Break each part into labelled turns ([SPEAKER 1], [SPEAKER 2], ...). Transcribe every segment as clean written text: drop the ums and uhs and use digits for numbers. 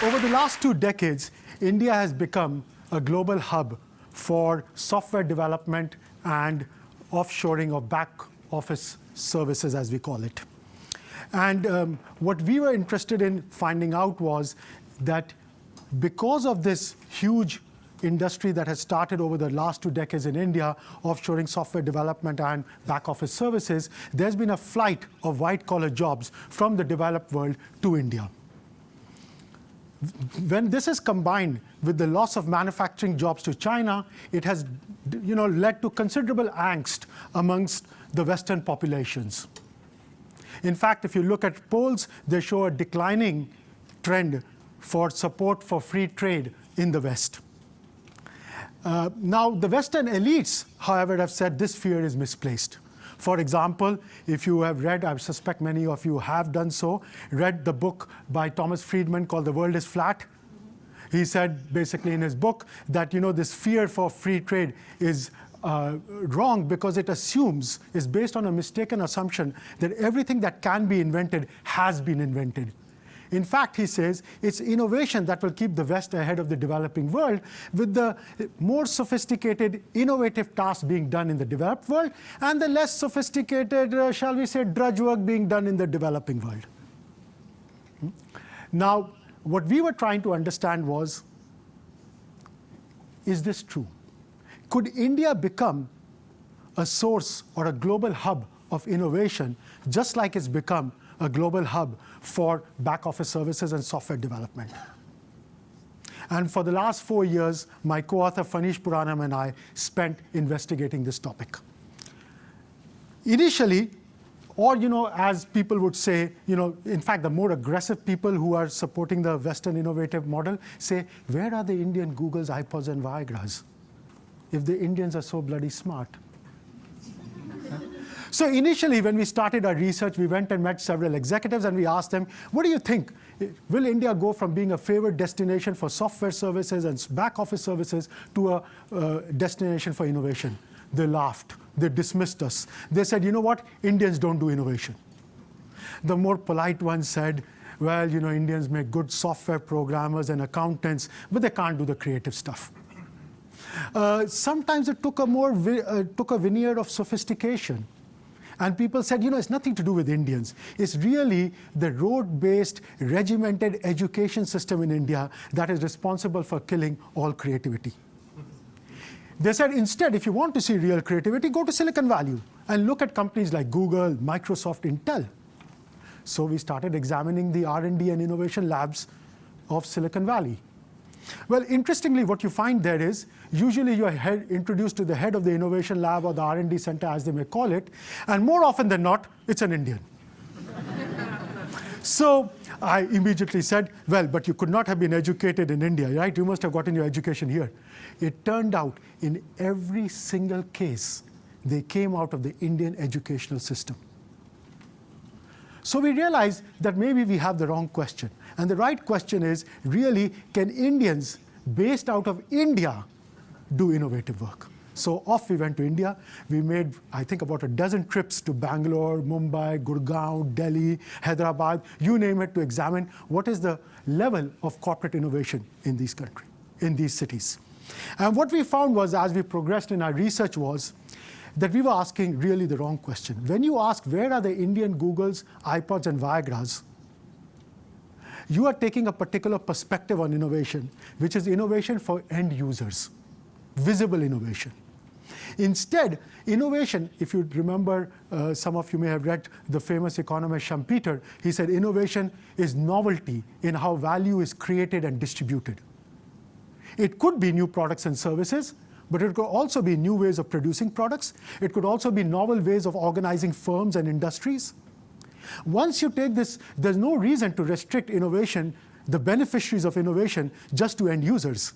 [SPEAKER 1] Over the last 2 decades, India has become a global hub for software development and offshoring of back office services, as we call it. And what we were interested in finding out was that because of this huge industry that has started over the last 2 decades in India, offshoring software development and back office services, there's been a flight of white-collar jobs from the developed world to India. When this is combined with the loss of manufacturing jobs to China, it has led to considerable angst amongst the Western populations. In fact, if you look at polls, they show a declining trend for support for free trade in the West. Now, the Western elites, however, have said this fear is misplaced. For example, if you have read, I suspect many of you have done so, read the book by Thomas Friedman called The World is Flat. He said basically in his book that this fear for free trade is wrong because it is based on a mistaken assumption that everything that can be invented has been invented. In fact, he says, it's innovation that will keep the West ahead of the developing world, with the more sophisticated, innovative tasks being done in the developed world, and the less sophisticated, shall we say, drudge work being done in the developing world. Now, what we were trying to understand was, is this true? Could India become a source or a global hub of innovation, just like it's become a global hub for back office services and software development? And for the last 4 years, my co-author Fanish Puranam and I spent investigating this topic. Initially, or as people would say, in fact, the more aggressive people who are supporting the Western innovative model say, where are the Indian Googles, iPods, and Viagras, if the Indians are so bloody smart? So initially, when we started our research, we went and met several executives and we asked them, what do you think? Will India go from being a favored destination for software services and back office services to a destination for innovation? They laughed. They dismissed us. They said, you know what? Indians don't do innovation. The more polite ones said, well, Indians make good software programmers and accountants, but they can't do the creative stuff. Sometimes it took a veneer of sophistication. And people said, it's nothing to do with Indians. It's really the rote-based, regimented education system in India that is responsible for killing all creativity. They said, instead, if you want to see real creativity, go to Silicon Valley and look at companies like Google, Microsoft, Intel. So we started examining the R&D and innovation labs of Silicon Valley. Well, interestingly, what you find there is, usually you are introduced to the head of the innovation lab or the R&D center, as they may call it, and more often than not, it's an Indian. So I immediately said, well, but you could not have been educated in India, right? You must have gotten your education here. It turned out, in every single case, they came out of the Indian educational system. So we realized that maybe we have the wrong question. And the right question is, really, can Indians based out of India do innovative work? So off we went to India. We made, I think, about a dozen trips to Bangalore, Mumbai, Gurgaon, Delhi, Hyderabad, you name it, to examine what is the level of corporate innovation in these cities. And what we found was, as we progressed in our research, was that we were asking really the wrong question. When you ask, where are the Indian Googles, iPods, and Viagras, you are taking a particular perspective on innovation, which is innovation for end users, visible innovation. Instead, innovation, if you remember, some of you may have read the famous economist Schumpeter, he said innovation is novelty in how value is created and distributed. It could be new products and services, but it could also be new ways of producing products. It could also be novel ways of organizing firms and industries. Once you take this, there's no reason to restrict innovation, the beneficiaries of innovation, just to end users.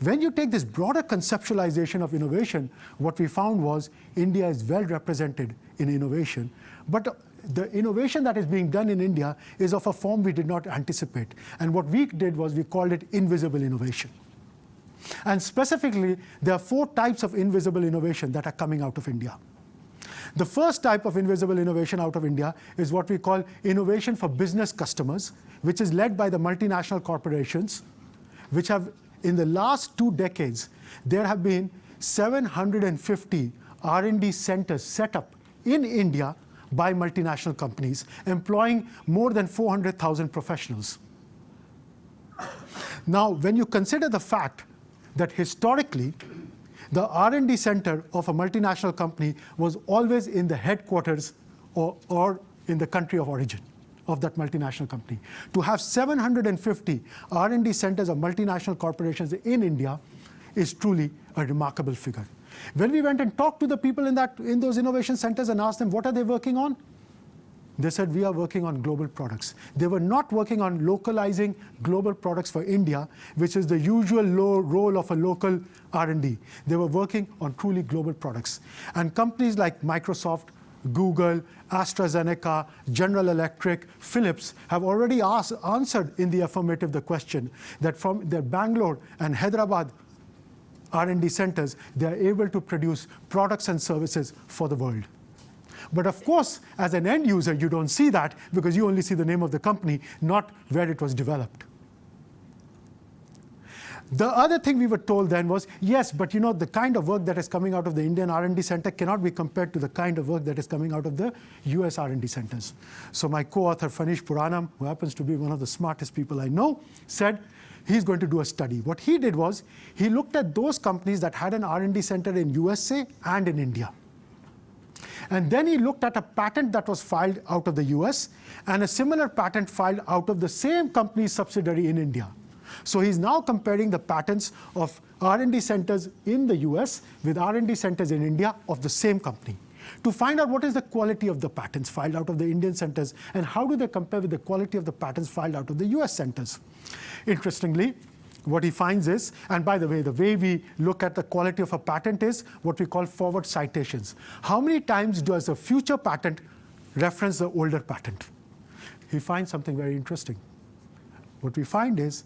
[SPEAKER 1] When you take this broader conceptualization of innovation, what we found was India is well represented in innovation, but the innovation that is being done in India is of a form we did not anticipate. And what we did was we called it invisible innovation. And specifically, there are 4 types of invisible innovation that are coming out of India. The first type of invisible innovation out of India is what we call innovation for business customers, which is led by the multinational corporations, which have, in the last 2 decades, there have been 750 R&D centers set up in India by multinational companies, employing more than 400,000 professionals. Now, when you consider the fact that historically, the R&D center of a multinational company was always in the headquarters or in the country of origin of that multinational company. To have 750 R&D centers of multinational corporations in India is truly a remarkable figure. When we went and talked to the people in those innovation centers and asked them what are they working on, they said, we are working on global products. They were not working on localizing global products for India, which is the usual role of a local R&D. They were working on truly global products. And companies like Microsoft, Google, AstraZeneca, General Electric, Philips have already answered in the affirmative the question that from their Bangalore and Hyderabad R&D centers, they are able to produce products and services for the world. But of course, as an end user, you don't see that because you only see the name of the company, not where it was developed. The other thing we were told then was, yes, but you know, the kind of work that is coming out of the Indian R&D center cannot be compared to the kind of work that is coming out of the US R&D centers. So my co-author, Fanish Puranam, who happens to be one of the smartest people I know, said he's going to do a study. What he did was, he looked at those companies that had an R&D center in USA and in India. And then he looked at a patent that was filed out of the US and a similar patent filed out of the same company's subsidiary in India. So he's now comparing the patents of R&D centers in the US with R&D centers in India of the same company to find out what is the quality of the patents filed out of the Indian centers and how do they compare with the quality of the patents filed out of the US centers. Interestingly, what he finds is, and by the way we look at the quality of a patent is what we call forward citations. How many times does a future patent reference the older patent? He finds something very interesting. What we find is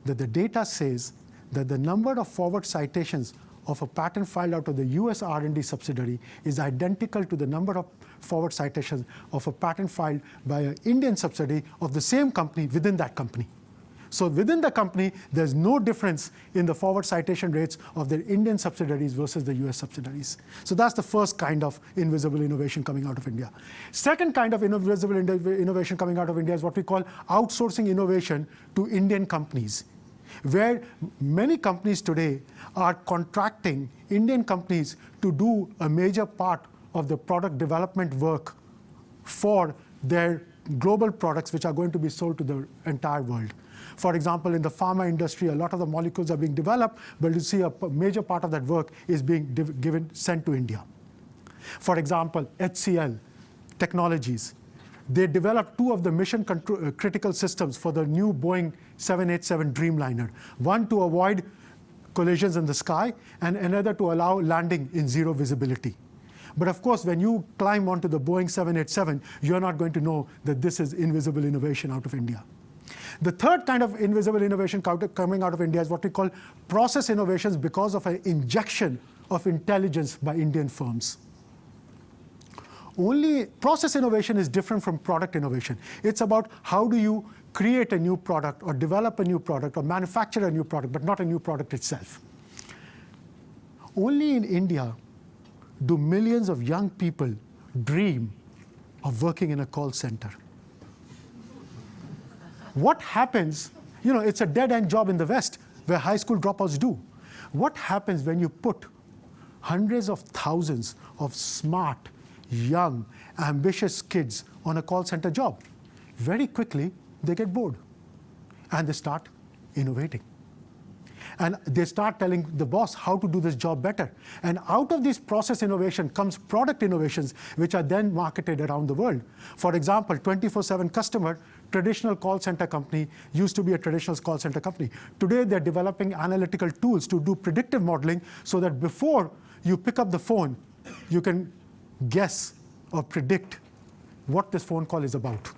[SPEAKER 1] that the data says that the number of forward citations of a patent filed out of the US R&D subsidiary is identical to the number of forward citations of a patent filed by an Indian subsidiary of the same company within that company. So within the company, there's no difference in the forward citation rates of their Indian subsidiaries versus the US subsidiaries. So that's the first kind of invisible innovation coming out of India. Second kind of invisible innovation coming out of India is what we call outsourcing innovation to Indian companies, where many companies today are contracting Indian companies to do a major part of the product development work for their global products which are going to be sold to the entire world. For example, in the pharma industry, a lot of the molecules are being developed, but you see a major part of that work is being sent to India. For example, HCL Technologies, they developed 2 of the mission critical systems for the new Boeing 787 Dreamliner, one to avoid collisions in the sky and another to allow landing in zero visibility. But of course, when you climb onto the Boeing 787, you're not going to know that this is invisible innovation out of India. The third kind of invisible innovation coming out of India is what we call process innovations because of an injection of intelligence by Indian firms. Only process innovation is different from product innovation. It's about how do you create a new product or develop a new product or manufacture a new product, but not a new product itself. Only in India do millions of young people dream of working in a call center. What happens, you know, it's a dead-end job in the West where high school dropouts do. What happens when you put hundreds of thousands of smart, young, ambitious kids on a call center job? Very quickly, they get bored and they start innovating. And they start telling the boss how to do this job better. And out of this process innovation comes product innovations, which are then marketed around the world. For example, 24/7 Customer, traditional call center company, used to be a traditional call center company. Today, they're developing analytical tools to do predictive modeling so that before you pick up the phone, you can guess or predict what this phone call is about.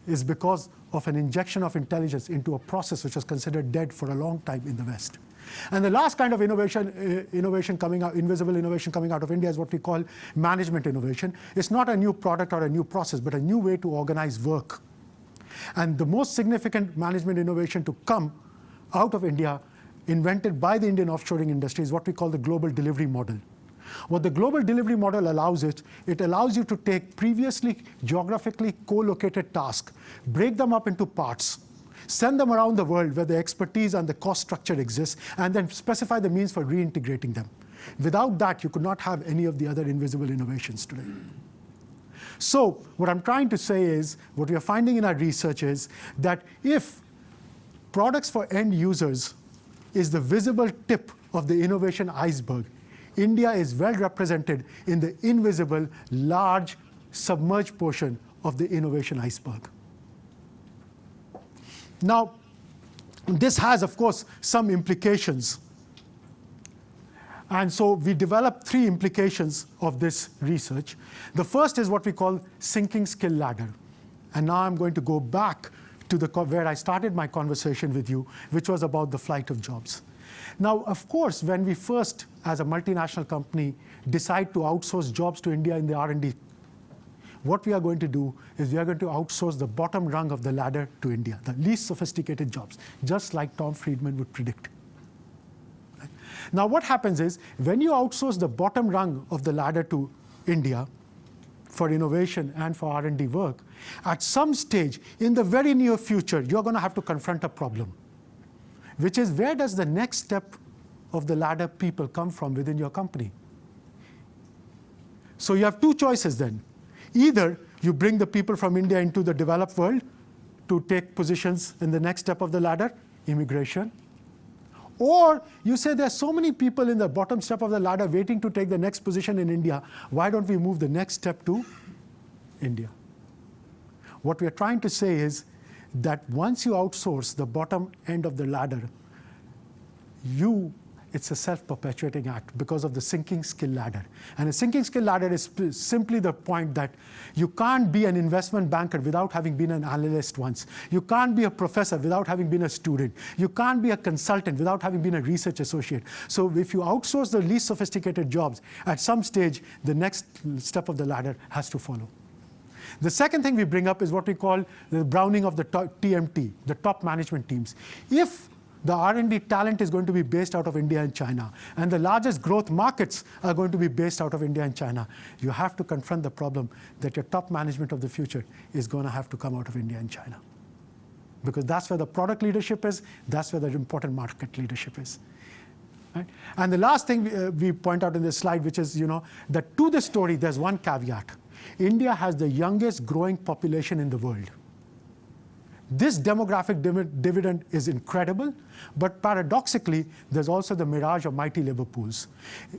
[SPEAKER 1] Is because of an injection of intelligence into a process which was considered dead for a long time in the West. And the last kind of innovation coming out, invisible innovation coming out of India, is what we call management innovation. It's not a new product or a new process, but a new way to organize work. And the most significant management innovation to come out of India, invented by the Indian offshoring industry, is what we call the global delivery model. What the global delivery model allows it allows you to take previously geographically co-located tasks, break them up into parts, send them around the world where the expertise and the cost structure exists, and then specify the means for reintegrating them. Without that, you could not have any of the other invisible innovations today. So what I'm trying to say is, what we are finding in our research is that if products for end users is the visible tip of the innovation iceberg, India is well represented in the invisible, large, submerged portion of the innovation iceberg. Now, this has, of course, some implications. And so we developed 3 implications of this research. The first is what we call sinking skill ladder. And now I'm going to go back to where I started my conversation with you, which was about the flight of jobs. Now, of course, when we first, as a multinational company, decide to outsource jobs to India in the R&D, what we are going to do is we are going to outsource the bottom rung of the ladder to India, the least sophisticated jobs, just like Tom Friedman would predict. Now, what happens is, when you outsource the bottom rung of the ladder to India for innovation and for R&D work, at some stage in the very near future, you're going to have to confront a problem, which is, where does the next step of the ladder people come from within your company? So you have 2 choices then. Either you bring the people from India into the developed world to take positions in the next step of the ladder, immigration, or you say there's so many people in the bottom step of the ladder waiting to take the next position in India, why don't we move the next step to India? What we are trying to say is that once you outsource the bottom end of the ladder, it's a self-perpetuating act because of the sinking skill ladder. And a sinking skill ladder is simply the point that you can't be an investment banker without having been an analyst once. You can't be a professor without having been a student. You can't be a consultant without having been a research associate. So if you outsource the least sophisticated jobs, at some stage, the next step of the ladder has to follow. The second thing we bring up is what we call the browning of the TMT, the top management teams. If the R&D talent is going to be based out of India and China, and the largest growth markets are going to be based out of India and China, you have to confront the problem that your top management of the future is going to have to come out of India and China. Because that's where the product leadership is, that's where the important market leadership is. Right? And the last thing we point out in this slide, which is, that to this story, there's one caveat. India has the youngest growing population in the world. This demographic dividend is incredible, but paradoxically, there's also the mirage of mighty labor pools.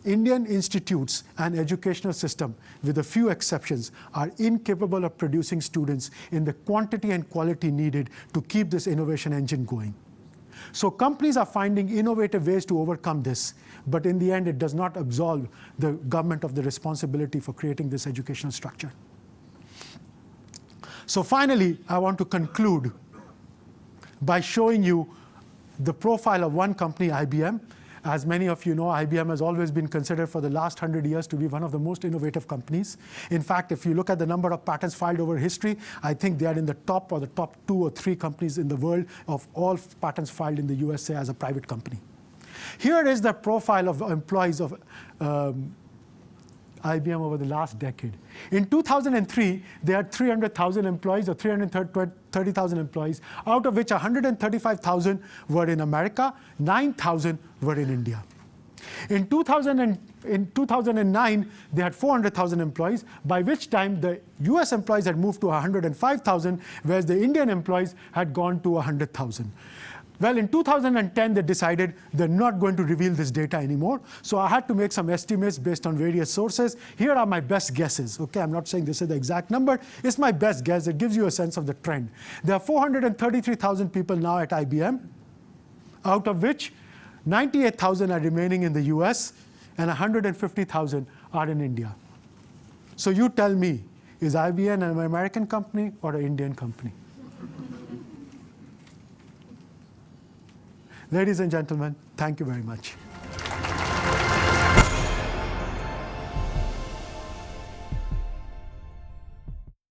[SPEAKER 1] Indian institutes and educational system, with a few exceptions, are incapable of producing students in the quantity and quality needed to keep this innovation engine going. So companies are finding innovative ways to overcome this, but in the end, it does not absolve the government of the responsibility for creating this educational structure. So finally, I want to conclude by showing you the profile of one company, IBM. As many of you know, IBM has always been considered for the last 100 years to be one of the most innovative companies. In fact, if you look at the number of patents filed over history, I think they are in the top 2 or 3 companies in the world of all patents filed in the USA as a private company. Here is the profile of employees of IBM over the last decade. In 2003, they had 300,000 employees or 330,000 employees, out of which 135,000 were in America, 9,000 were in India. In 2009, they had 400,000 employees, by which time the US employees had moved to 105,000, whereas the Indian employees had gone to 100,000. Well, in 2010, they decided they're not going to reveal this data anymore. So I had to make some estimates based on various sources. Here are my best guesses. Okay, I'm not saying this is the exact number. It's my best guess. It gives you a sense of the trend. There are 433,000 people now at IBM, out of which 98,000 are remaining in the US and 150,000 are in India. So you tell me, is IBM an American company or an Indian company? Ladies and gentlemen, thank you very much.